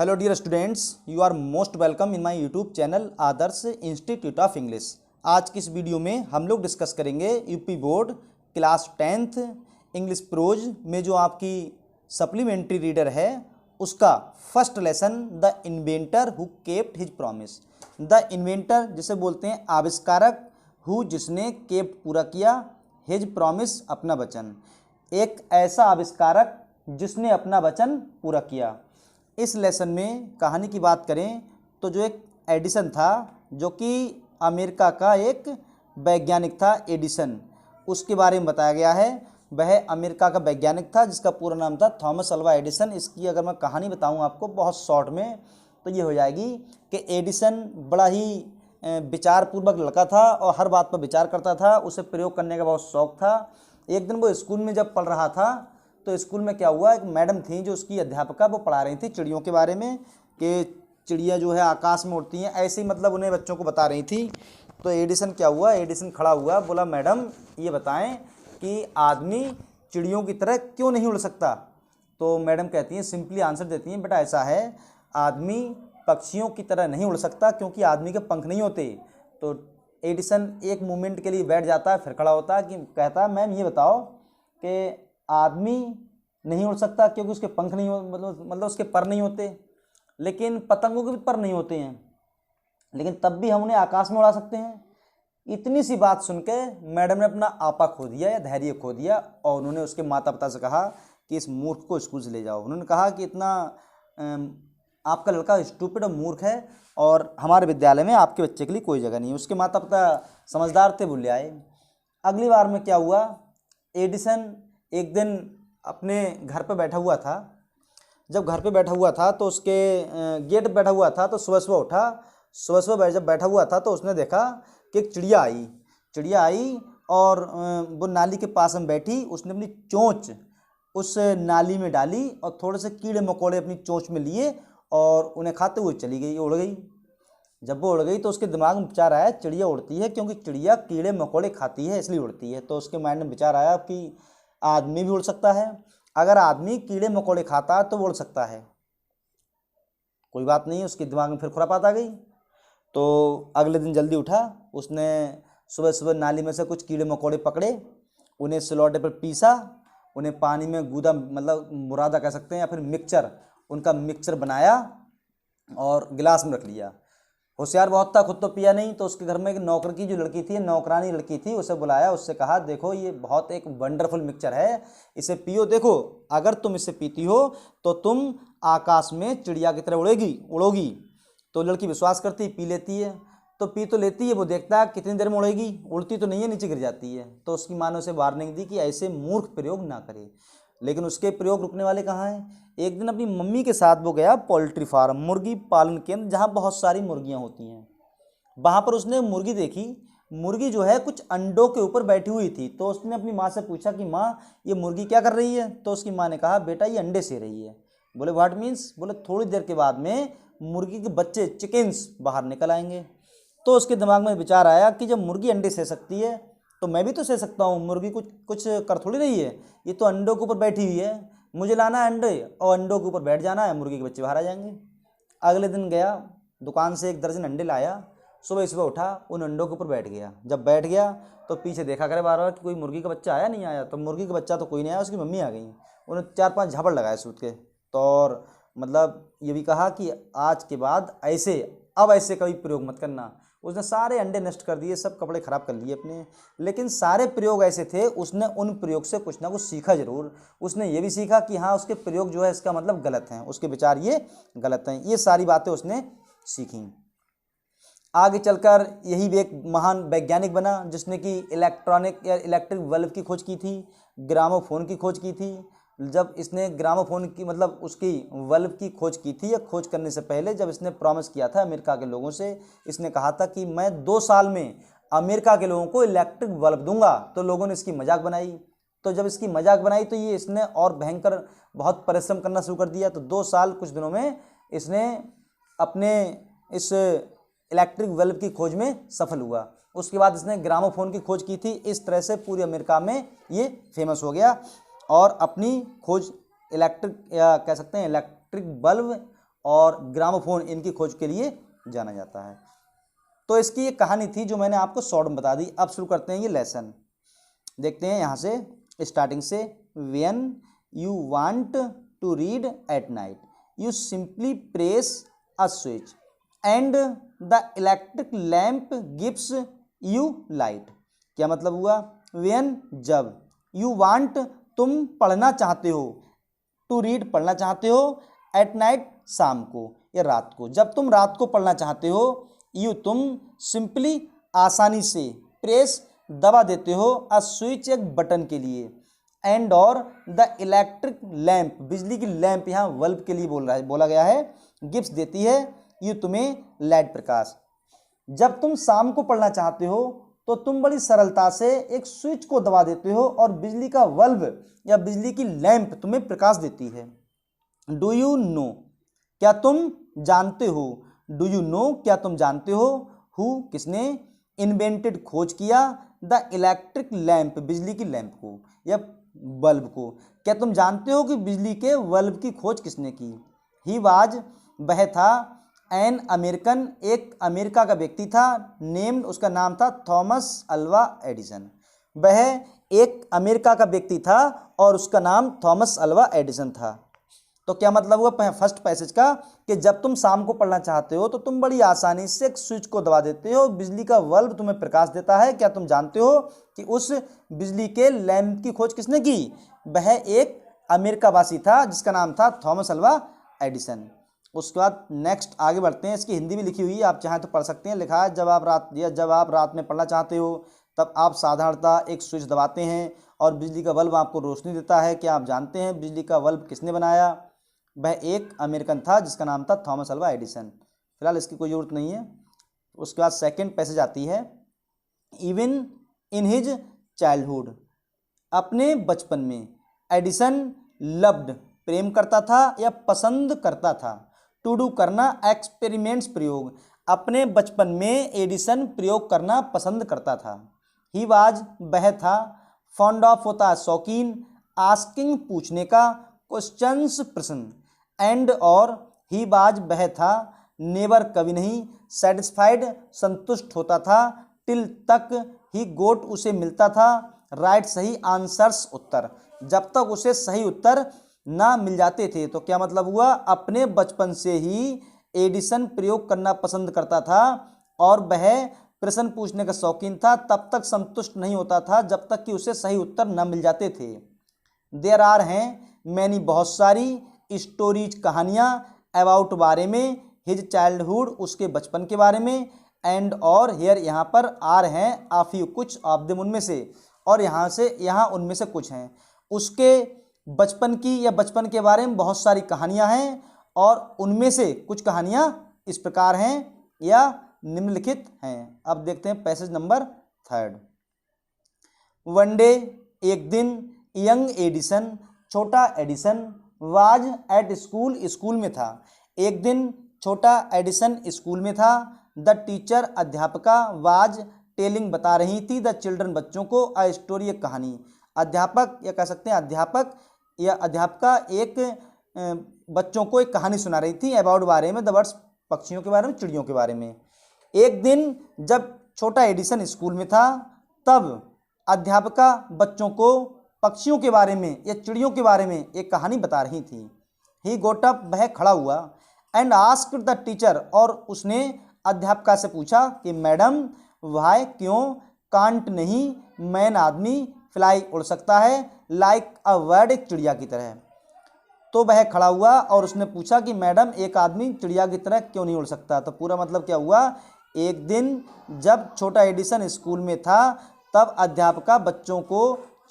Hello dear students, you are most welcome in my YouTube channel Adarsh institute of English. आज की इस video में हम लोग डिस्कस करेंगे UP board class 10th English prose में जो आपकी सप्लीमेंट्री रीडर है उसका first lesson the inventor who kept his promise. The inventor जिसे बोलते हैं आविष्कारक, हु जिसने केप्ट पूरा किया, हिज प्रॉमिस अपना वचन, एक ऐसा आविष्कारक जिसने अपना वचन पूरा किया। इस लेसन में कहानी की बात करें तो जो एक एडिसन था जो कि अमेरिका का एक वैज्ञानिक था, एडिसन, उसके बारे में बताया गया है। वह अमेरिका का वैज्ञानिक था जिसका पूरा नाम था थॉमस अल्वा एडिसन। इसकी अगर मैं कहानी बताऊं आपको बहुत शॉर्ट में तो ये हो जाएगी कि एडिसन बड़ा ही विचारपूर्वक लड़का था और हर बात पर विचार करता था। उसे प्रयोग करने का बहुत शौक था। एक दिन वो स्कूल में जब पढ़ रहा था तो स्कूल में क्या हुआ, एक मैडम थी जो उसकी अध्यापिका, वो पढ़ा रही थी चिड़ियों के बारे में कि चिड़िया जो है आकाश में उड़ती हैं, ऐसे ही मतलब उन्हें बच्चों को बता रही थी। तो एडिसन क्या हुआ, एडिसन खड़ा हुआ, बोला मैडम ये बताएं कि आदमी चिड़ियों की तरह क्यों नहीं उड़ सकता। तो मैडम कहती हैं, सिंपली आंसर देती हैं, बेटा ऐसा है, आदमी पक्षियों की तरह नहीं उड़ सकता क्योंकि आदमी के पंख नहीं होते। तो एडिसन एक मोमेंट के लिए बैठ जाता है, फिर खड़ा होता है कि कहता है मैम ये बताओ कि आदमी नहीं उड़ सकता क्योंकि उसके पंख नहीं हो, मतलब उसके पर नहीं होते, लेकिन पतंगों के भी पर नहीं होते हैं, लेकिन तब भी हम उन्हें आकाश में उड़ा सकते हैं। इतनी सी बात सुन के मैडम ने अपना आपा खो दिया या धैर्य खो दिया और उन्होंने उसके माता पिता से कहा कि इस मूर्ख को स्कूल से ले जाओ। उन्होंने कहा कि इतना आपका लड़का स्टूपिड और मूर्ख है और हमारे विद्यालय में आपके बच्चे के लिए कोई जगह नहीं है। उसके माता पिता समझदार थे, बोले आए। अगली बार में क्या हुआ, एडिसन एक दिन अपने घर पर बैठा हुआ था। जब घर पे बैठा हुआ था तो उसके गेट पर बैठा हुआ था तो सुबह सुबह उठा। सुबह सुबह जब बैठा हुआ था तो उसने देखा कि एक चिड़िया आई और वो नाली के पास में बैठी। उसने अपनी चोंच उस नाली में डाली और थोड़े से कीड़े मकोड़े अपनी चोंच में लिए और उन्हें खाते हुए चली गई, उड़ गई। जब वो उड़ गई तो उसके दिमाग में विचार आया, चिड़िया उड़ती है क्योंकि चिड़िया कीड़े मकोड़े खाती है इसलिए उड़ती है। तो उसके माइंड में विचार आया कि आदमी भी उड़ सकता है, अगर आदमी कीड़े मकोड़े खाता है तो वो उड़ सकता है, कोई बात नहीं। उसके दिमाग में फिर खुरापात आ गई। तो अगले दिन जल्दी उठा, उसने सुबह सुबह नाली में से कुछ कीड़े मकोड़े पकड़े, उन्हें सिलौटे पर पीसा, उन्हें पानी में गूदा, मतलब मुरादा कह सकते हैं या फिर मिक्सचर, उनका मिक्सचर बनाया और गिलास में रख लिया। होशियार बहुत था, खुद तो पिया नहीं। तो उसके घर में एक नौकर की जो लड़की थी, नौकरानी लड़की थी, उसे बुलाया, उससे कहा देखो ये बहुत एक वंडरफुल मिक्सचर है, इसे पियो, देखो अगर तुम इसे पीती हो तो तुम आकाश में चिड़िया की तरह उड़ोगी। तो लड़की विश्वास करती, पी लेती है। तो पी तो लेती है, वो देखता है कितनी देर में उड़ेगी, उड़ती तो नहीं है, नीचे गिर जाती है। तो उसकी माँ ने उसे वार्निंग दी कि ऐसे मूर्ख प्रयोग ना करे, लेकिन उसके प्रयोग रुकने वाले कहाँ हैं। एक दिन अपनी मम्मी के साथ वो गया पोल्ट्री फार्म, मुर्गी पालन केंद्र, जहाँ बहुत सारी मुर्गियाँ होती हैं। वहाँ पर उसने मुर्गी देखी, मुर्गी जो है कुछ अंडों के ऊपर बैठी हुई थी। तो उसने अपनी माँ से पूछा कि माँ ये मुर्गी क्या कर रही है। तो उसकी माँ ने कहा बेटा ये अंडे से रही है। बोले व्हाट मीन्स, बोले थोड़ी देर के बाद में मुर्गी के बच्चे चिकन्स बाहर निकल आएंगे। तो उसके दिमाग में विचार आया कि जब मुर्गी अंडे से सकती है तो मैं भी तो सह सकता हूँ, मुर्गी कुछ कर थोड़ी रही है, ये तो अंडों के ऊपर बैठी हुई है, मुझे लाना है अंडे और अंडों के ऊपर बैठ जाना है, मुर्गी के बच्चे बाहर आ जाएंगे। अगले दिन गया, दुकान से 1 दर्जन अंडे लाया, सुबह सुबह उठा, उन अंडों के ऊपर बैठ गया। जब बैठ गया तो पीछे देखा करे बार बार कि कोई मुर्गी का बच्चा आया नहीं आया। तो मुर्गी का बच्चा तो कोई नहीं आया, उसकी मम्मी आ गई, उन्हें 4-5 झापड़ लगाए सूत के। तो और मतलब ये भी कहा कि आज के बाद ऐसे कभी प्रयोग मत करना। उसने सारे अंडे नष्ट कर दिए, सब कपड़े ख़राब कर लिए अपने, लेकिन सारे प्रयोग ऐसे थे, उसने उन प्रयोग से कुछ ना कुछ सीखा जरूर। उसने ये भी सीखा कि हाँ उसके प्रयोग जो है इसका मतलब गलत हैं, उसके विचार ये गलत हैं। ये सारी बातें उसने सीखी। आगे चलकर यही भी एक महान वैज्ञानिक बना जिसने कि इलेक्ट्रिक बल्ब की खोज की थी, ग्रामोफोन की खोज की थी। जब इसने ग्रामोफोन की मतलब उसकी बल्ब की खोज की थी, या खोज करने से पहले जब इसने प्रॉमिस किया था अमेरिका के लोगों से, इसने कहा था कि मैं 2 साल में अमेरिका के लोगों को इलेक्ट्रिक बल्ब दूंगा। तो लोगों ने इसकी मजाक बनाई। तो जब इसकी मजाक बनाई तो ये इसने और भयंकर बहुत परिश्रम करना शुरू कर दिया। तो 2 साल कुछ दिनों में इसने अपने इस इलेक्ट्रिक बल्ब की खोज में सफल हुआ। उसके बाद इसने ग्रामोफोन की खोज की थी। इस तरह से पूरी अमेरिका में ये फेमस हो गया और अपनी खोज इलेक्ट्रिक, या कह सकते हैं इलेक्ट्रिक बल्ब और ग्रामोफोन इनकी खोज के लिए जाना जाता है। तो इसकी एक कहानी थी जो मैंने आपको शॉर्ट में बता दी। अब शुरू करते हैं ये लेसन। देखते हैं यहाँ से स्टार्टिंग से। When you want to read at night you simply press a switch and the electric lamp gives you light. क्या मतलब हुआ? व्हेन जब, यू वांट तुम पढ़ना चाहते हो, टू रीड पढ़ना चाहते हो, एट नाइट शाम को या रात को, जब तुम रात को पढ़ना चाहते हो, यू तुम सिंपली आसानी से, प्रेस दबा देते हो, अ स्विच एक बटन के लिए, एंड और द इलेक्ट्रिक लैम्प बिजली की लैंप यहाँ बल्ब के लिए बोला गया है, गिफ्ट देती है यू तुम्हें लाइट प्रकाश। जब तुम शाम को पढ़ना चाहते हो तो तुम बड़ी सरलता से एक स्विच को दबा देते हो और बिजली का बल्ब या बिजली की लैंप तुम्हें प्रकाश देती है। डू यू नो, क्या तुम जानते हो, डू यू नो क्या तुम जानते हो, हु किसने, इन्वेंटेड खोज किया, द इलेक्ट्रिक लैंप बिजली की लैंप को या बल्ब को, क्या तुम जानते हो कि बिजली के बल्ब की खोज किसने की। ही वाज वह था, एन अमेरिकन एक अमेरिका का व्यक्ति था, नेम्ड उसका नाम था थॉमस अल्वा एडिसन। वह एक अमेरिका का व्यक्ति था और उसका नाम थॉमस अल्वा एडिसन था। तो क्या मतलब हुआ फर्स्ट पैसेज का कि जब तुम शाम को पढ़ना चाहते हो तो तुम बड़ी आसानी से एक स्विच को दबा देते हो, बिजली का बल्ब तुम्हें प्रकाश देता है। क्या तुम जानते हो कि उस बिजली के लैंप की खोज किसने की? वह एक अमेरिका वासी था जिसका नाम था थॉमस अल्वा एडिसन। उसके बाद नेक्स्ट आगे बढ़ते हैं। इसकी हिंदी भी लिखी हुई है, आप चाहें तो पढ़ सकते हैं। लिखा है जब आप रात में पढ़ना चाहते हो तब आप साधारणतः एक स्विच दबाते हैं और बिजली का बल्ब आपको रोशनी देता है। क्या आप जानते हैं बिजली का बल्ब किसने बनाया? वह एक अमेरिकन था जिसका नाम था थॉमस अल्वा एडिसन। फिलहाल इसकी कोई ज़रूरत नहीं है। उसके बाद सेकेंड पैसेज आती है। इवन इन हिज चाइल्डहुड, अपने बचपन में, एडिसन लव्ड प्रेम करता था या पसंद करता था, टू डू करना, एक्सपेरिमेंट्स प्रयोग, अपने बचपन में एडिसन प्रयोग करना पसंद करता था। ही वाज वह था, फॉन्ड ऑफ होता है शौकीन, आस्किंग पूछने का, क्वेश्चंस प्रश्न, एंड और ही वाज वह था, नेवर कभी नहीं, सेटिस्फाइड संतुष्ट होता था, टिल तक ही गोट उसे मिलता था, राइट सही, आंसर्स उत्तर, जब तक उसे सही उत्तर ना मिल जाते थे। तो क्या मतलब हुआ? अपने बचपन से ही एडिसन प्रयोग करना पसंद करता था और वह प्रश्न पूछने का शौकीन था, तब तक संतुष्ट नहीं होता था जब तक कि उसे सही उत्तर न मिल जाते थे। देयर आर हैं मैनी बहुत सारी, स्टोरीज कहानियाँ, अबाउट बारे में, हिज चाइल्डहुड उसके बचपन के बारे में, एंड और हेयर यहाँ पर आर हैं आ फ्यू कुछ, ऑफ देम उनमें से, और यहाँ उनमें से कुछ हैं। उसके बचपन की या बचपन के बारे में बहुत सारी कहानियाँ हैं और उनमें से कुछ कहानियाँ इस प्रकार हैं या निम्नलिखित हैं। अब देखते हैं passage number third. One day एक दिन, यंग एडिसन छोटा Edison, was at school school में था। एक दिन छोटा एडिसन स्कूल में था। द टीचर अध्यापिका वाज टेलिंग बता रही थी, द चिल्ड्रन बच्चों को, अ स्टोरी एक कहानी। अध्यापक या कह सकते हैं अध्यापक या अध्यापिका एक बच्चों को एक कहानी सुना रही थी, अबाउट बारे में, द बर्ड्स पक्षियों के बारे में, चिड़ियों के बारे में। एक दिन जब छोटा एडिसन स्कूल में था तब अध्यापिका बच्चों को पक्षियों के बारे में या चिड़ियों के बारे में एक कहानी बता रही थी। ही गोट अप वह खड़ा हुआ, एंड आस्क्ड द टीचर और उसने अध्यापिका से पूछा कि मैडम वाई क्यों, कांट नहीं, मैन आदमी, फ्लाई उड़ सकता है, लाइक अ बर्ड एक चिड़िया की तरह। तो वह खड़ा हुआ और उसने पूछा कि मैडम एक आदमी चिड़िया की तरह क्यों नहीं उड़ सकता। तो पूरा मतलब क्या हुआ? एक दिन जब छोटा एडिसन स्कूल में था तब अध्यापिका बच्चों को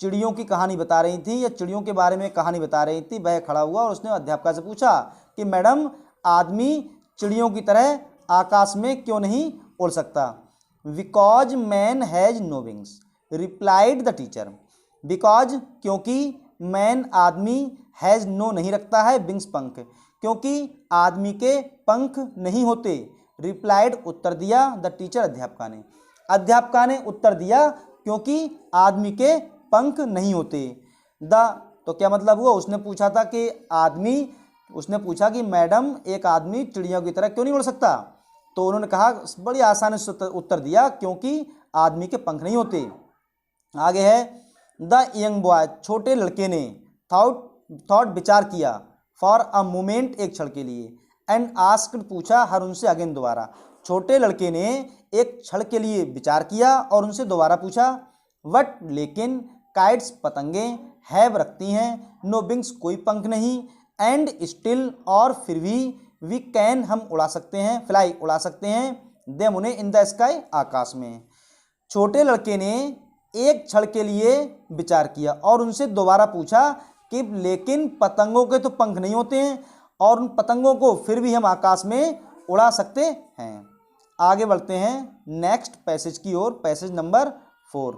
चिड़ियों की कहानी बता रही थी या चिड़ियों के बारे में कहानी बता रही थी। वह खड़ा हुआ और उसने अध्यापिका से पूछा कि मैडम आदमी चिड़ियों की तरह आकाश में क्यों नहीं उड़ सकता। Because man has no wings, replied the teacher. Because क्योंकि, मैन आदमी, हैज नो नहीं रखता है, विंग्स पंख, क्योंकि आदमी के पंख नहीं होते। रिप्लाइड उत्तर दिया, द टीचर अध्यापिका ने उत्तर दिया क्योंकि आदमी के पंख नहीं होते। द तो क्या मतलब हुआ? उसने पूछा था कि आदमी उसने पूछा कि मैडम एक आदमी चिड़ियों की तरह क्यों नहीं उड़ सकता? तो उन्होंने कहा, बड़ी आसानी से उत्तर दिया, क्योंकि आदमी के पंख नहीं होते। आगे है, द यंग बॉय, छोटे लड़के ने, थॉट विचार किया, फॉर अ मोमेंट, एक क्षण के लिए, एंड आस्क्ड, पूछा, हर उनसे, अगेन, दोबारा। छोटे लड़के ने एक क्षण के लिए विचार किया और उनसे दोबारा पूछा, वट, लेकिन, काइट्स, पतंगे, हैव, रखती हैं, नो विंग्स, कोई पंख नहीं, एंड स्टिल, और फिर भी, वी कैन, हम उड़ा सकते हैं, फ्लाई, उड़ा सकते हैं, देम, उन्हें, इन द स्काई, आकाश में। छोटे लड़के ने एक क्षण के लिए विचार किया और उनसे दोबारा पूछा कि लेकिन पतंगों के तो पंख नहीं होते हैं और उन पतंगों को फिर भी हम आकाश में उड़ा सकते हैं। आगे बढ़ते हैं नेक्स्ट पैसेज की ओर, पैसेज नंबर 4।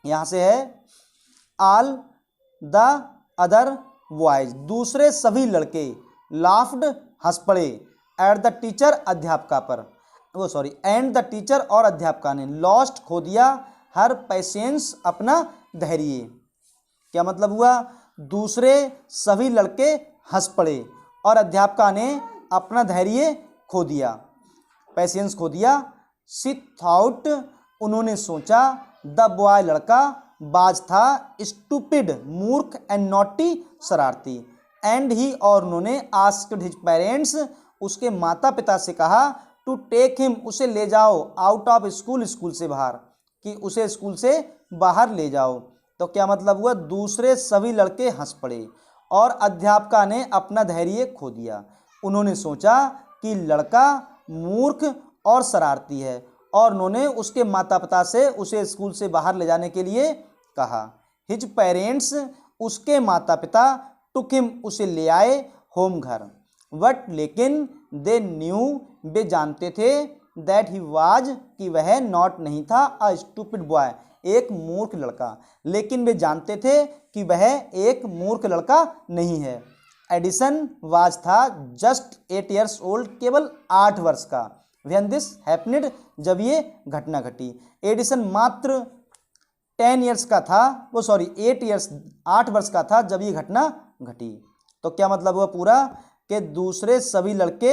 यहाँ से है, ऑल द अदर बॉयज, दूसरे सभी लड़के, लाफ्ड, हंस पड़े, एट द टीचर, अध्यापका पर, एंड द टीचर, और अध्यापका ने, लॉस्ट, खो दिया, हर पेशेंस, अपना धैर्य। क्या मतलब हुआ? दूसरे सभी लड़के हंस पड़े और अध्यापका ने अपना धैर्य खो दिया, पेशेंस खो दिया। शी थॉट, उन्होंने सोचा, द बॉय, लड़का, बाज था, स्टूपिड, मूर्ख, एंड नॉटी, शरारती, एंड ही, और उन्होंने, आस्क्ड हिज पेरेंट्स, उसके माता पिता से कहा, टू टेक हिम, उसे ले जाओ, आउट ऑफ स्कूल, स्कूल से बाहर, कि उसे स्कूल से बाहर ले जाओ। तो क्या मतलब हुआ? दूसरे सभी लड़के हंस पड़े और अध्यापका ने अपना धैर्य खो दिया। उन्होंने सोचा कि लड़का मूर्ख और शरारती है और उन्होंने उसके माता पिता से उसे स्कूल से बाहर ले जाने के लिए कहा। हिज पेरेंट्स, उसके माता पिता, टुक हिम, उसे ले आए, होम, घर, बट, लेकिन, दे न्यू, वे जानते थे, दैट ही वाज, कि वह, नॉट, नहीं था, अ स्टूपिड बॉय, एक मूर्ख लड़का, लेकिन वे जानते थे कि वह एक मूर्ख लड़का नहीं है। एडिसन वाज था जस्ट 8 years old, केवल 8 वर्ष का, व्हेन दिस हैपनिड, जब ये घटना घटी। एडिसन मात्र 8 years का था, 8 वर्ष का था जब ये घटना घटी। तो क्या मतलब हुआ पूरा? कि दूसरे सभी लड़के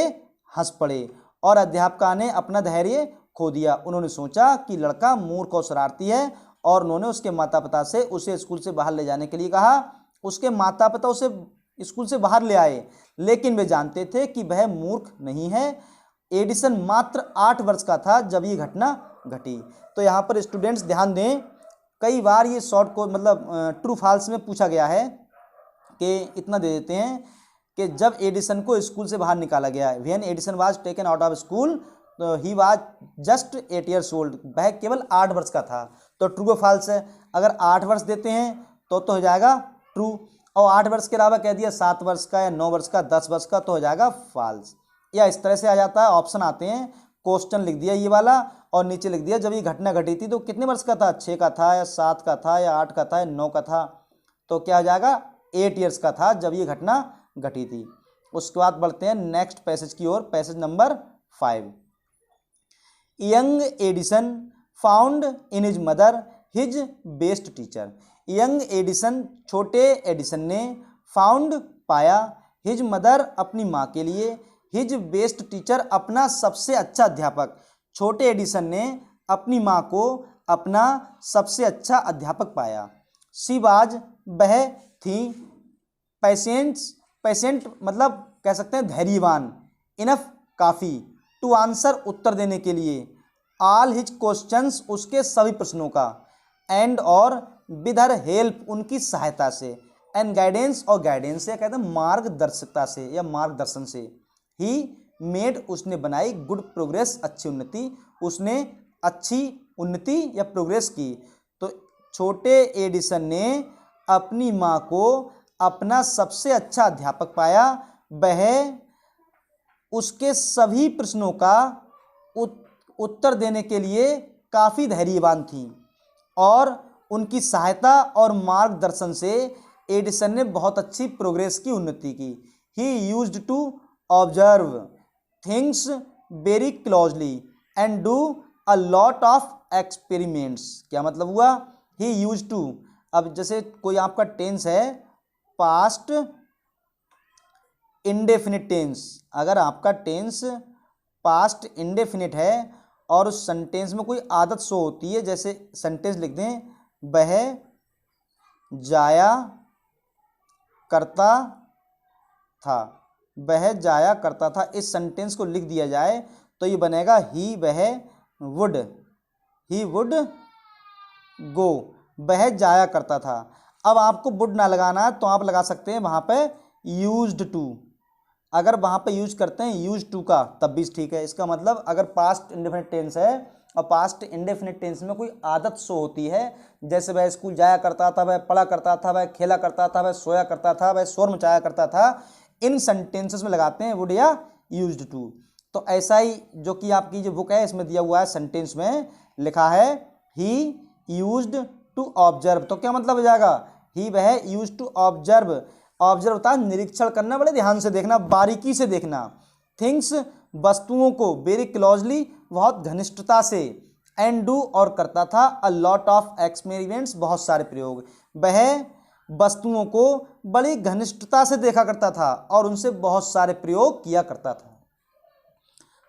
हंस पड़े और अध्यापका ने अपना धैर्य खो दिया। उन्होंने सोचा कि लड़का मूर्ख और शरारती है और उन्होंने उसके माता पिता से उसे स्कूल से बाहर ले जाने के लिए कहा। उसके माता पिता उसे स्कूल से बाहर ले आए, लेकिन वे जानते थे कि वह मूर्ख नहीं है। एडिसन मात्र 8 वर्ष का था जब ये घटना घटी। तो यहाँ पर स्टूडेंट्स ध्यान दें, कई बार ये शॉर्ट को मतलब ट्रू फॉल्स में पूछा गया है कि इतना दे देते हैं कि जब एडिसन को स्कूल से बाहर निकाला गया है, when Edison was taken out of school, तो he was just 8 years old, वह केवल 8 वर्ष का था। तो ट्रू और फॉल्स है। अगर 8 वर्ष देते हैं तो हो जाएगा ट्रू, और 8 वर्ष के अलावा कह दिया 7 वर्ष का या 9 वर्ष का, 10 वर्ष का, तो हो जाएगा फॉल्स। या इस तरह से आ जाता है, ऑप्शन आते हैं, क्वेश्चन लिख दिया ये वाला और नीचे लिख दिया जब ये घटना घटी थी तो कितने वर्ष का था, 6 का था या 7 का था या 8 का था या 9 का था। तो क्या हो जाएगा, 8 years का था जब ये घटना घटी थी। उसके बाद बढ़ते हैं नेक्स्ट पैसेज की ओर, passage number 5। Young Edison found in his mother his best teacher. Young Edison, छोटे एडिसन ने, फाउंड, पाया, हिज मदर, अपनी माँ के लिए, हिज बेस्ट टीचर, अपना सबसे अच्छा अध्यापक। छोटे एडिसन ने अपनी माँ को अपना सबसे अच्छा अध्यापक पाया। शी वाज, वह थी, पेशेंट मतलब कह सकते हैं धैर्यवान, इनफ, काफ़ी, टू आंसर, उत्तर देने के लिए, ऑल हिज क्वेश्चंस, उसके सभी प्रश्नों का, एंड, और, विद हर हेल्प, उनकी सहायता से, एंड गाइडेंस, और गाइडेंस से कहते हैं मार्गदर्शकता से या मार्गदर्शन से, ही मेड, उसने बनाई, गुड प्रोग्रेस, अच्छी उन्नति, उसने अच्छी उन्नति या प्रोग्रेस की। तो छोटे एडिसन ने अपनी माँ को अपना सबसे अच्छा अध्यापक पाया। वह उसके सभी प्रश्नों का उत्तर देने के लिए काफ़ी धैर्यवान थी और उनकी सहायता और मार्गदर्शन से एडिसन ने बहुत अच्छी प्रोग्रेस की, उन्नति की। He used to observe things very closely and do a lot of experiments. क्या मतलब हुआ, ही यूज्ड टू, अब जैसे कोई आपका टेंस है पास्ट इंडेफिनिट टेंस, अगर आपका टेंस पास्ट इंडेफिनिट है और उस सेंटेंस में कोई आदत शो होती है, जैसे सेंटेंस लिख दें वह जाया करता था, वह जाया करता था, इस सेंटेंस को लिख दिया जाए तो ये बनेगा ही वुड गो, वह जाया करता था। अब आपको वुड ना लगाना है तो आप लगा सकते हैं वहाँ पे यूज्ड टू, अगर वहाँ पे यूज करते हैं यूज टू का तब भी ठीक है। इसका मतलब अगर पास्ट इंडेफिनिट टेंस है और पास्ट इंडेफिनिट टेंस में कोई आदत शो होती है, जैसे वह स्कूल जाया करता था, वह पढ़ा करता था, वह खेला करता था, वह सोया करता था, वह शोर मचाया करता था, इन सेंटेंसेस में लगाते हैं वुड या यूज्ड टू। तो ऐसा ही जो कि आपकी जो बुक है इसमें दिया हुआ है, सेंटेंस में लिखा है ही यूज्ड टू ऑब्जर्व, तो क्या मतलब हो जाएगा, ही वह यूज्ड टू ऑब्जर्व, ऑब्जर्व होता है निरीक्षण करना, बड़े ध्यान से देखना, बारीकी से देखना, थिंग्स वस्तुओं को, वेरी क्लोजली बहुत घनिष्ठता से, एंड डू और करता था, अ लॉट ऑफ एक्सपेरिमेंट्स बहुत सारे प्रयोग, वह वस्तुओं को बड़ी घनिष्ठता से देखा करता था और उनसे बहुत सारे प्रयोग किया करता था।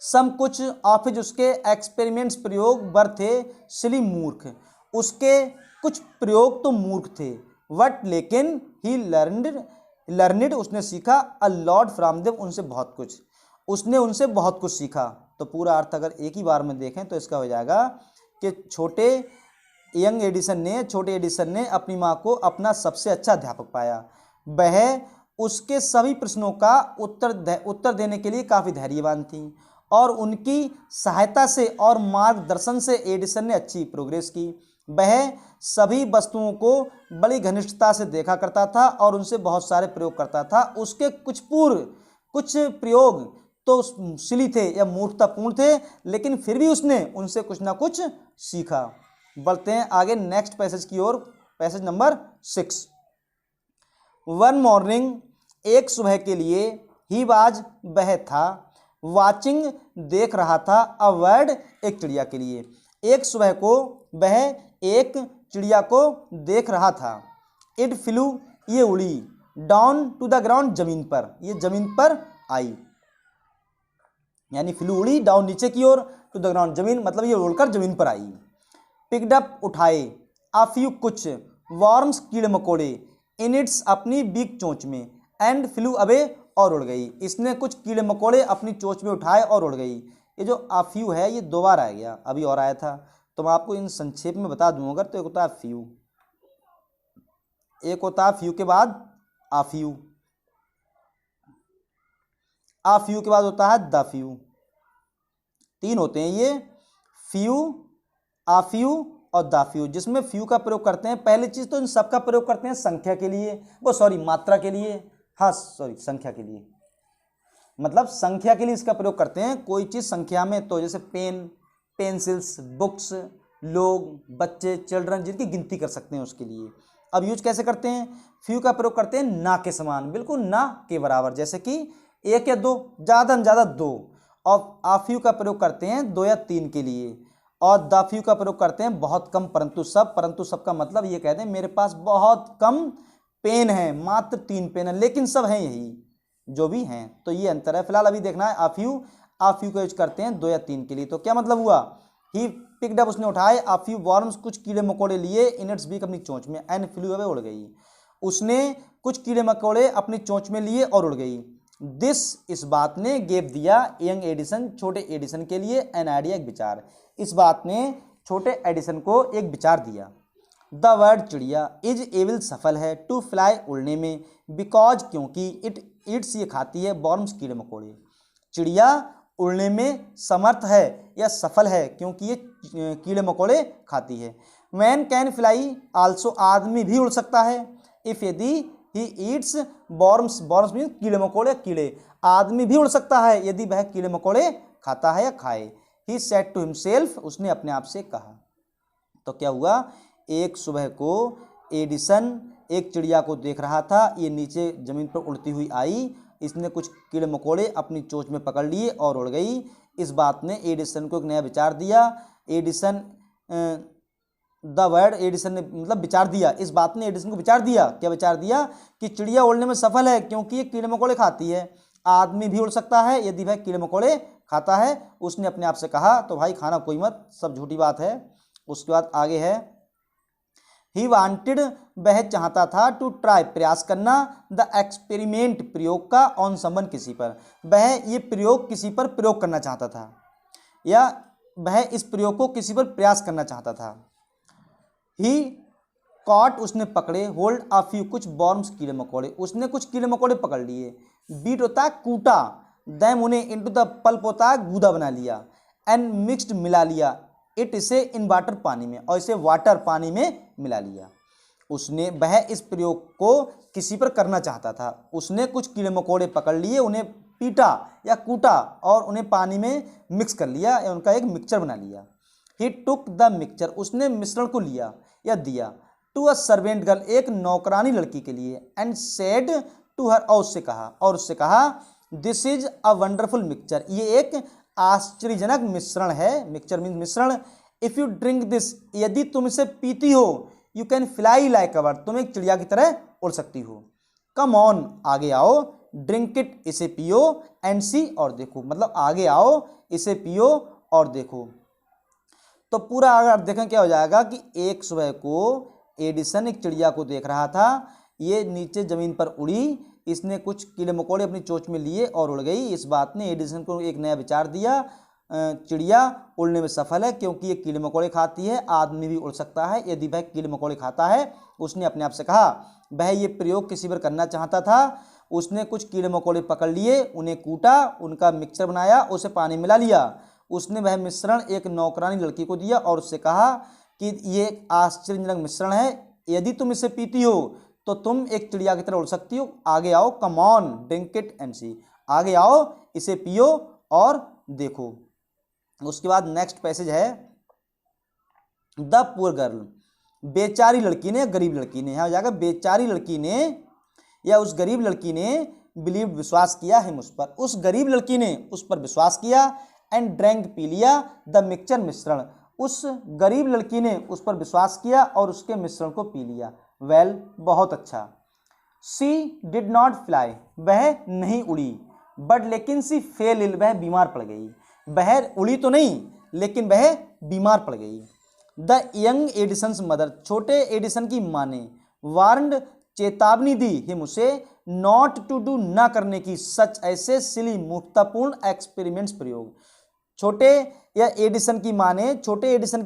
सम कुछ ऑफ हिज उसके एक्सपेरिमेंट्स प्रयोग वर थे सिली मूर्ख, उसके कुछ प्रयोग तो मूर्ख थे, वट लेकिन ही लर्निड उसने सीखा, अ लॉट फ्रॉम देम उनसे बहुत कुछ, उसने उनसे बहुत कुछ सीखा। तो पूरा अर्थ अगर एक ही बार में देखें तो इसका हो जाएगा कि छोटे एडिसन ने अपनी माँ को अपना सबसे अच्छा अध्यापक पाया, वह उसके सभी प्रश्नों का उत्तर देने के लिए काफ़ी धैर्यवान थी और उनकी सहायता से और मार्गदर्शन से एडिसन ने अच्छी प्रोग्रेस की, वह सभी वस्तुओं को बड़ी घनिष्ठता से देखा करता था और उनसे बहुत सारे प्रयोग करता था, उसके कुछ प्रयोग तो सिली थे या मूर्खतापूर्ण थे, लेकिन फिर भी उसने उनसे कुछ ना कुछ सीखा। बढ़ते हैं आगे नेक्स्ट पैसेज की ओर, पैसेज नंबर 6। वन मॉर्निंग, एक सुबह के लिए, ही वाज वह था, वाचिंग देख रहा था, अ बर्ड एक चिड़िया के लिए, एक सुबह को वह एक चिड़िया को देख रहा था, इट फ्लू ये उड़ी, डाउन टू द ग्राउंड जमीन पर, ये जमीन पर आई, यानी फ्लू उड़ी डाउन नीचे की ओर, टू द ग्राउंड जमीन मतलब ये उड़कर जमीन पर आई। पिक्ड अप उठाए, आ फ्यू कुछ, वॉर्म्स कीड़े मकोड़े, इन इट्स अपनी बीक चोंच में, एंड फ्लू अवे और उड़ गई, इसने कुछ कीड़े मकोड़े अपनी चोंच में उठाए और उड़ गई। ये जो आ फ्यू है ये 2 बार आ गया, अभी और आया था, तो मैं आपको इन संक्षेप में बता दूँ। अगर तो एक होता है फ्यू, एक होता है फ्यू के बाद आ फ्यू, आ फ्यू के बाद होता है द फ्यू, 3 होते हैं ये, फ्यू, आ फ्यू और द फ्यू, जिसमें फ्यू का प्रयोग करते हैं। पहली चीज तो इन सब का प्रयोग करते हैं संख्या के लिए, मात्रा के लिए, संख्या के लिए, मतलब संख्या के लिए इसका प्रयोग करते हैं। कोई चीज संख्या में, तो जैसे पेन, पेंसिल्स, बुक्स, लोग, बच्चे, चिल्ड्रन, जिनकी गिनती कर सकते हैं उसके लिए। अब यूज कैसे करते हैं, फ्यू का प्रयोग करते हैं ना के समान, बिल्कुल ना के बराबर, जैसे कि 1 या 2, ज़्यादा से ज़्यादा 2, और आ फ्यू का प्रयोग करते हैं 2 या 3 के लिए, और द फ्यू का प्रयोग करते हैं बहुत कम परंतु सब का मतलब ये कहते हैं मेरे पास बहुत कम पेन है, मात्र 3 पेन है, लेकिन सब हैं यही जो भी हैं, तो ये अंतर है। फिलहाल अभी देखना है आ फ्यू का यूज करते हैं 2 या 3 के लिए। तो क्या मतलब हुआ, ही पिक्ड अप उसने उठाए, आ फ्यू वॉर्म्स कुछ कीड़े मकोड़े लिए, इन इट्स बीक अपनी चोंच में, एंड फ्लू अवे उड़ गई, उसने कुछ कीड़े मकोड़े अपनी चोंच में लिए और उड़ गई। दिस इस बात ने गेव दिया यंग एडिसन छोटे एडिसन के लिए एन आइडिया एक विचार, इस बात ने छोटे एडिसन को एक विचार दिया। द वर्ड चिड़िया इज एबल सफल है, टू फ्लाई उड़ने में, बिकॉज क्योंकि, इट इट्स ये खाती है, वॉर्म्स कीड़े मकोड़े, चिड़िया उड़ने में समर्थ है या सफल है क्योंकि ये कीड़े मकोड़े खाती है। मैन कैन फ्लाई आल्सो आदमी भी उड़ सकता है, इफ यदि ही ईट्स वॉर्म्स मीन कीड़े मकोड़े, कीड़े, आदमी भी उड़ सकता है यदि वह कीड़े मकोड़े खाता है या खाए। ही सेड टू हिमसेल्फ उसने अपने आप से कहा। तो क्या हुआ, एक सुबह को एडिसन एक चिड़िया को देख रहा था, ये नीचे जमीन पर उड़ती हुई आई, इसने कुछ कीड़े मकोड़े अपनी चोंच में पकड़ लिए और उड़ गई। इस बात ने एडिसन को एक नया विचार दिया। एडिसन द वर्ड एडिसन ने मतलब विचार दिया, इस बात ने एडिसन को विचार दिया। क्या विचार दिया? कि चिड़िया उड़ने में सफल है क्योंकि ये कीड़े मकोड़े खाती है। आदमी भी उड़ सकता है यदि वह कीड़े मकोड़े खाता है, उसने अपने आप से कहा। तो भाई खाना कोई मत, सब झूठी बात है। उसके बाद आगे है ही वांटेड, वह चाहता था, टू ट्राई प्रयास करना, द एक्सपेरिमेंट प्रयोग का, ऑन समवन किसी पर, वह ये प्रयोग किसी पर प्रयोग करना चाहता था या वह इस प्रयोग को किसी पर प्रयास करना चाहता था। ही कॉट, उसने पकड़े, होल्ड अ फ्यू, कुछ बॉर्म्स कीड़े मकोड़े, उसने कुछ कीड़े मकोड़े पकड़ लिए। बीट होता है कूटा, दैम उन्हें, इनटू द पल्प होता है गूदा बना लिया, एंड मिक्स्ड मिला लिया, इट इसे इन वाटर पानी में, और इसे वाटर पानी में मिला लिया। उसने वह इस प्रयोग को किसी पर करना चाहता था। उसने कुछ कीड़े मकोड़े पकड़ लिए, उन्हें पीटा या कूटा और उन्हें पानी में मिक्स कर लिया या उनका एक मिक्सचर बना लिया। ही टुक द मिक्सचर, उसने मिश्रण को लिया या दिया, टू अ सर्वेंट गर्ल, एक नौकरानी लड़की के लिए, एंड सेड टू हर, और उससे कहा this is a wonderful mixture, ये एक आश्चर्यजनक मिश्रण है। मिक्सचर मीन्स मिश्रण। इफ यू ड्रिंक दिस, यदि तुम इसे पीती हो, you can fly like a bird, तुम एक चिड़िया की तरह उड़ सकती हो। कम ऑन, आगे आओ, ड्रिंक इट, इसे पियो, एंड सी, और देखो, मतलब आगे आओ, इसे पियो और देखो। तो पूरा अगर देखें क्या हो जाएगा कि एक सुबह को एडिसन एक चिड़िया को देख रहा था, ये नीचे ज़मीन पर उड़ी, इसने कुछ कीड़े मकोड़े अपनी चोंच में लिए और उड़ गई। इस बात ने एडिसन को एक नया विचार दिया, चिड़िया उड़ने में सफल है क्योंकि ये कीड़े मकोड़े खाती है, आदमी भी उड़ सकता है यदि वह कीड़े मकोड़े खाता है। उसने अपने आप से कहा, वह ये प्रयोग किसी पर करना चाहता था। उसने कुछ कीड़े मकोड़े पकड़ लिए, उन्हें कूटा, उनका मिक्सचर बनाया, उसे पानी मिला लिया। उसने वह मिश्रण एक नौकरानी लड़की को दिया और उससे कहा कि ये आश्चर्यजनक मिश्रण है, यदि तुम इसे पीती हो तो तुम एक चिड़िया की तरह उड़ सकती हो। आगे आओ, come on, drink it and see, आगे आओ, इसे पियो और देखो। उसके बाद नेक्स्ट पैसेज है द पुअर गर्ल, बेचारी लड़की ने, गरीब लड़की ने, यहाँ हो जाएगा बेचारी लड़की ने या उस गरीब लड़की ने, बिलीव, विश्वास किया है मुझ पर, उस गरीब लड़की ने उस पर विश्वास किया, एंड ड्रैंक, पी लिया, द मिक्सचर, मिश्रण, उस गरीब लड़की ने उस पर विश्वास किया और उसके मिश्रण को पी लिया। वेल, बहुत अच्छा। सी डिड नॉट फ्लाई, वह नहीं उड़ी, बट लेकिन सी फेल इल, वह बीमार पड़ गई। वह उड़ी तो नहीं लेकिन वह बीमार पड़ गई। द यंग एडिसन्स मदर, छोटे एडिसन की माँ ने, वार्नड, चेतावनी दी, हिम उसे, नॉट टू डू, ना करने की, सच, ऐसे सिली, मूर्खतापूर्ण एक्सपेरिमेंट्स, प्रयोग। छोटे एडिसन की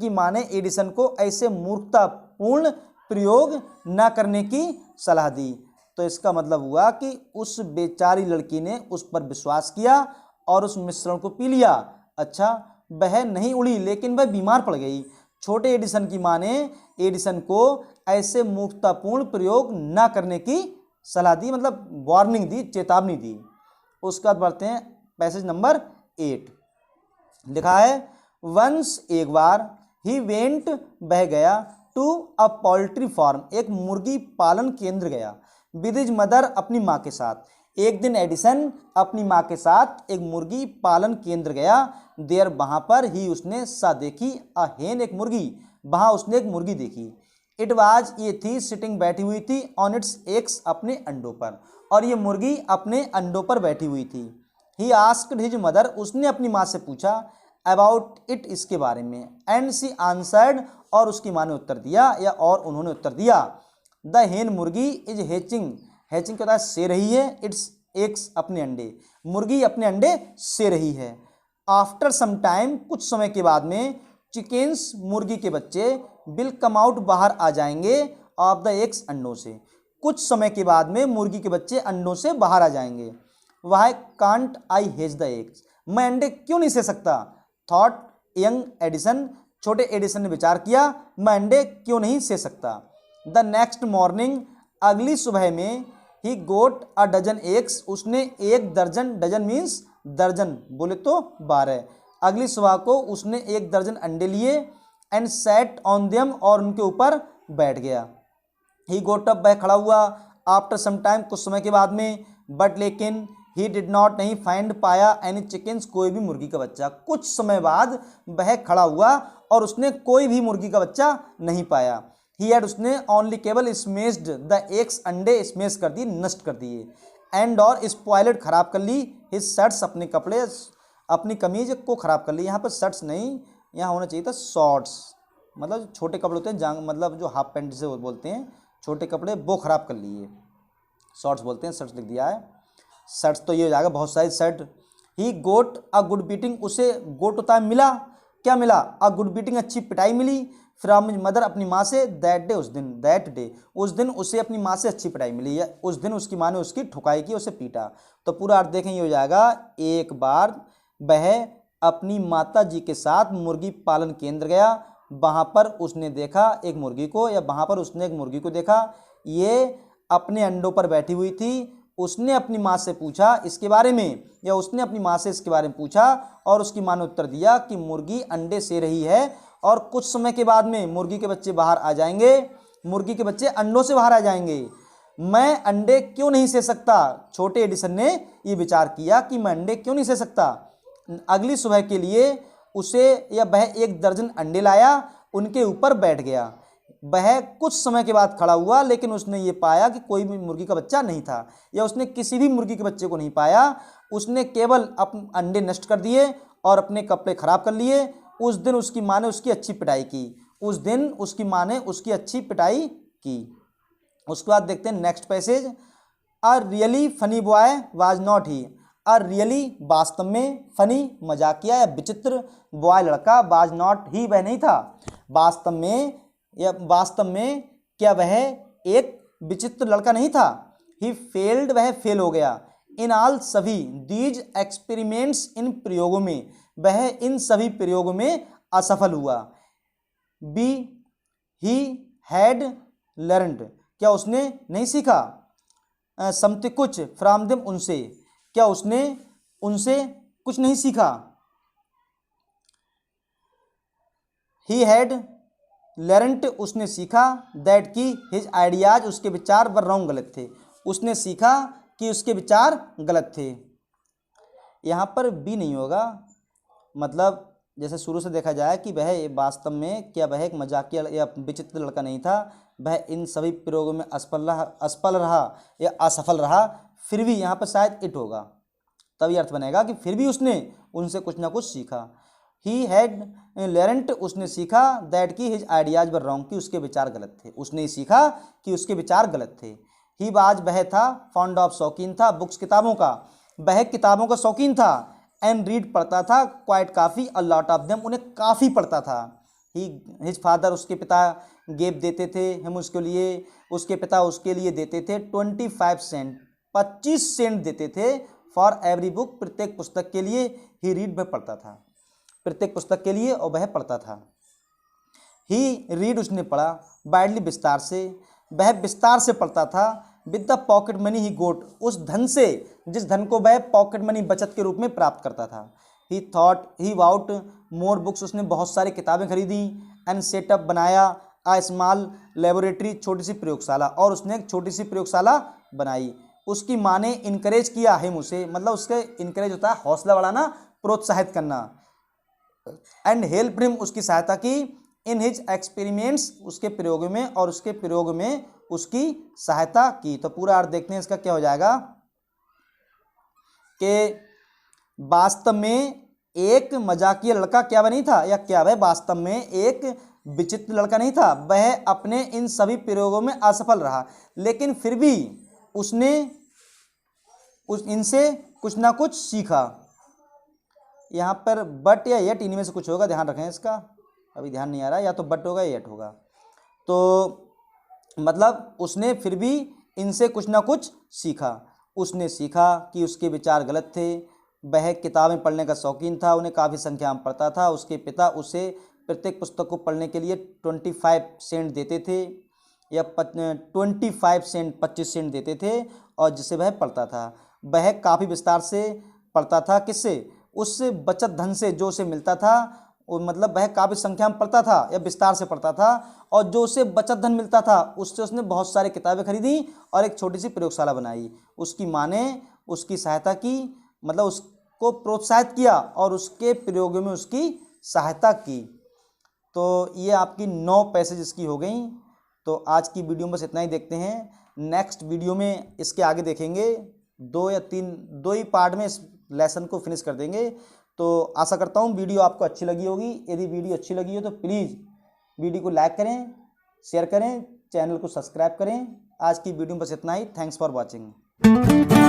माँ ने एडिसन को ऐसे मूर्खतापूर्ण प्रयोग न करने की सलाह दी। तो इसका मतलब हुआ कि उस बेचारी लड़की ने उस पर विश्वास किया और उस मिश्रण को पी लिया। अच्छा, वह नहीं उड़ी लेकिन वह बीमार पड़ गई। छोटे एडिसन की माँ ने एडिसन को ऐसे मूर्खतापूर्ण प्रयोग न करने की सलाह दी, मतलब वार्निंग दी, चेतावनी दी। उसके बाद बढ़ते हैं पैसेज नंबर 8। लिखा है वंस, एक बार, ही वेंट, बह गया, टू अ पोल्ट्री फार्म, एक मुर्गी पालन केंद्र गया, विद हिज मदर, अपनी माँ के साथ। एक दिन एडिसन अपनी माँ के साथ एक मुर्गी पालन केंद्र गया। देर, वहाँ पर, ही, उसने, सा, देखी, अ हेन, एक मुर्गी, वहाँ उसने एक मुर्गी देखी। इट वाज, ये थी, सिटिंग, बैठी हुई थी, ऑन इट्स एग्स, अपने अंडों पर, और ये मुर्गी अपने अंडों पर बैठी हुई थी। ही आस्क्ड हिज मदर, उसने अपनी माँ से पूछा, अबाउट इट, इसके बारे में, एंड सी आंसर्ड, और उसकी माँ ने उत्तर दिया या और उन्होंने उत्तर दिया। द हेन, मुर्गी, इज हैचिंग, हैचिंग क्या होता है, से रही है, इट्स एग्स, अपने अंडे, मुर्गी अपने अंडे से रही है। आफ्टर सम टाइम, कुछ समय के बाद में, चिकन्स, मुर्गी के बच्चे, विल कम आउट, बाहर आ जाएंगे, ऑफ द एग्स, अंडों से। कुछ समय के बाद में मुर्गी के बच्चे अंडों से बाहर आ जाएंगे। Why can't I hedge the eggs, मैं अंडे क्यों नहीं से सकता। थॉट यंग एडिसन, छोटे एडिसन ने विचार किया, मैं अंडे क्यों नहीं से सकता। द नेक्स्ट मॉर्निंग, अगली सुबह में, ही गोट अ डजन एग्स, उसने एक दर्जन, डजन मीन्स दर्जन, बोले तो 12, अगली सुबह को उसने एक दर्जन अंडे लिए, एंड सेट ऑन देम, और उनके ऊपर बैठ गया। ही गोट अप, वह खड़ा हुआ, आफ्टर सम टाइम, कुछ समय के बाद में, बट लेकिन, ही डिड नॉट, नहीं फाइंड, पाया, एनी चिकन्स, कोई भी मुर्गी का बच्चा। कुछ समय बाद वह खड़ा हुआ और उसने कोई भी मुर्गी का बच्चा नहीं पाया। ही हैड, उसने ओनली केवल स्मेश्ड द एग्स, अंडे स्मेश कर दिए, नष्ट कर दिए। एंड और स्पॉइल्ड, खराब कर ली, हिज शर्ट्स, अपने कपड़े, अपनी कमीज को खराब कर ली। यहाँ पर शर्ट्स नहीं, यहाँ होना चाहिए था शॉर्ट्स, मतलब छोटे कपड़े होते हैं जांग, मतलब जो हाफ पैंट से बोलते हैं छोटे कपड़े, वो खराब कर लिए, शॉर्ट्स बोलते हैं, शर्ट्स लिख दिया है। शर्ट्स तो ये हो जाएगा बहुत सारी shirt. He got a good beating, उसे गोट होता है मिला, क्या मिला, अ गुड बीटिंग, अच्छी पिटाई मिली, फ्रॉम मदर, अपनी माँ से, दैट डे, उस दिन, दैट डे, उस दिन उसे अपनी माँ से अच्छी पिटाई मिली, या उस दिन उसकी माँ ने उसकी ठुकाई की, उसे पीटा। तो पूरा अर्थ देखें, ये हो जाएगा, एक बार वह अपनी माता जी के साथ मुर्गी पालन केंद्र गया, वहाँ पर उसने देखा एक मुर्गी को, या वहाँ पर उसने एक मुर्गी को देखा, ये अपने अंडों पर बैठी हुई थी। उसने अपनी माँ से पूछा इसके बारे में, या उसने अपनी माँ से इसके बारे में पूछा, और उसकी माँ ने उत्तर दिया कि मुर्गी अंडे से रही है और कुछ समय के बाद में मुर्गी के बच्चे बाहर आ जाएंगे, मुर्गी के बच्चे अंडों से बाहर आ जाएंगे। मैं अंडे क्यों नहीं से सकता? छोटे एडिसन ने ये विचार किया कि मैं अंडे क्यों नहीं से सकता। अगली सुबह के लिए उसे, या वह 1 दर्जन अंडे लाया, उनके ऊपर बैठ गया। वह कुछ समय के बाद खड़ा हुआ, लेकिन उसने ये पाया कि कोई भी मुर्गी का बच्चा नहीं था, या उसने किसी भी मुर्गी के बच्चे को नहीं पाया। उसने केवल अपने अंडे नष्ट कर दिए और अपने कपड़े खराब कर लिए। उस दिन उसकी माँ ने उसकी अच्छी पिटाई की, उस दिन उसकी माँ ने उसकी अच्छी पिटाई की। उसके बाद देखते हैं next passage. A really funny boy was not he, a really, वास्तव में, फनी, मजाकिया या विचित्र, बॉय, लड़का, वाज नॉट ही, वह नहीं था, वास्तव में, या वास्तव में क्या वह एक विचित्र लड़का नहीं था। ही फेल्ड, वह फेल हो गया। इन ऑल, सभी, दीज एक्सपेरिमेंट्स, इन प्रयोगों में, वह इन सभी प्रयोगों में असफल हुआ। बी, ही हैड लर्नड, क्या उसने नहीं सीखा, समथिंग, कुछ, फ्रॉम देम, उनसे, क्या उसने उनसे कुछ नहीं सीखा। ही हैड लर्नड, उसने सीखा, दैट की हिज आइडियाज, उसके विचार वर रॉन्ग, गलत थे। उसने सीखा कि उसके विचार गलत थे। यहाँ पर बी नहीं होगा, मतलब जैसे शुरू से देखा जाए कि वह वास्तव में, क्या वह एक मजाकिया या विचित्र लड़का नहीं था, वह इन सभी प्रयोगों में असफल रहा या असफल रहा। फिर भी यहाँ पर शायद इट होगा, तभी अर्थ बनेगा कि फिर भी उसने उनसे कुछ ना कुछ सीखा। ही हैड लर्नड, उसने सीखा, दैट की हिज आइडियाज वर रॉन्ग, कि उसके विचार गलत थे। उसने सीखा कि उसके विचार गलत थे। ही बाज, वह था, फॉन्ड ऑफ, शौकीन था, बुक्स, किताबों का, वह किताबों का शौकीन था। एंड रीड, पढ़ता था, क्वाइट, काफ़ी, अ लॉट ऑफ देम, उन्हें काफ़ी पढ़ता था। ही हिज फादर, उसके पिता, गेव, देते थे, हम उसके लिए, उसके पिता उसके लिए देते थे 25 सेंट, 25 सेंट देते थे, फॉर एवरी बुक, प्रत्येक पुस्तक के लिए। ही रीड, वह पढ़ता था, प्रत्येक पुस्तक के लिए, और वह पढ़ता था। ही रीड, उसने पढ़ा, वाइडली, विस्तार से, वह विस्तार से पढ़ता था। विद द पॉकेट मनी ही गोट, उस धन से, जिस धन को वह पॉकेट मनी, बचत के रूप में प्राप्त करता था। ही थॉट, ही वाउट मोर बुक्स, उसने बहुत सारी किताबें खरीदी। एंड सेटअप, बनाया, आ स्मॉल लेबोरेटरी, छोटी सी प्रयोगशाला, और उसने एक छोटी सी प्रयोगशाला बनाई। उसकी माँ ने इनकरेज किया हिम, उसे, मतलब उसके इनकरेज होता है हौसला बढ़ाना, प्रोत्साहित करना। एंड हेल्प हिम, उसकी सहायता की। इन हिज एक्सपेरिमेंट्स, उसके प्रयोग में, और उसके प्रयोग में उसकी सहायता की। तो पूरा अर्थ देखते हैं इसका, क्या हो जाएगा कि वास्तव में एक मजाकिया लड़का क्या वह नहीं था, या क्या वह वास्तव में एक विचित्र लड़का नहीं था, वह अपने इन सभी प्रयोगों में असफल रहा, लेकिन फिर भी उसने इनसे कुछ ना कुछ सीखा। यहाँ पर बट या यट, इनमें से कुछ होगा, ध्यान रखें इसका, अभी ध्यान नहीं आ रहा, या तो बट होगा या यट होगा। तो मतलब उसने फिर भी इनसे कुछ ना कुछ सीखा। उसने सीखा कि उसके विचार गलत थे। वह किताबें पढ़ने का शौकीन था, उन्हें काफ़ी संख्या में पढ़ता था। उसके पिता उसे प्रत्येक पुस्तक को पढ़ने के लिए 25 सेंट देते थे, या 25 सेंट, 25 सेंट देते थे, और जिसे वह पढ़ता था। वह काफ़ी विस्तार से पढ़ता था, किससे, उस बचत धन से जो उसे मिलता था। मतलब वह काफ़ी संख्या में पढ़ता था या विस्तार से पढ़ता था, और जो उसे बचत धन मिलता था उससे उसने बहुत सारी किताबें खरीदी और एक छोटी सी प्रयोगशाला बनाई। उसकी माँ ने उसकी सहायता की, मतलब उसको प्रोत्साहित किया और उसके प्रयोगों में उसकी सहायता की। तो ये आपकी 9 पैसेज की हो गई। तो आज की वीडियो में बस इतना ही देखते हैं। नेक्स्ट वीडियो में इसके आगे देखेंगे, 2 या 3, 2 ही पार्ट में इस लेसन को फिनिश कर देंगे। तो आशा करता हूँ वीडियो आपको अच्छी लगी होगी। यदि वीडियो अच्छी लगी हो तो प्लीज़ वीडियो को लाइक करें, शेयर करें, चैनल को सब्सक्राइब करें। आज की वीडियो में बस इतना ही। Thanks for watching.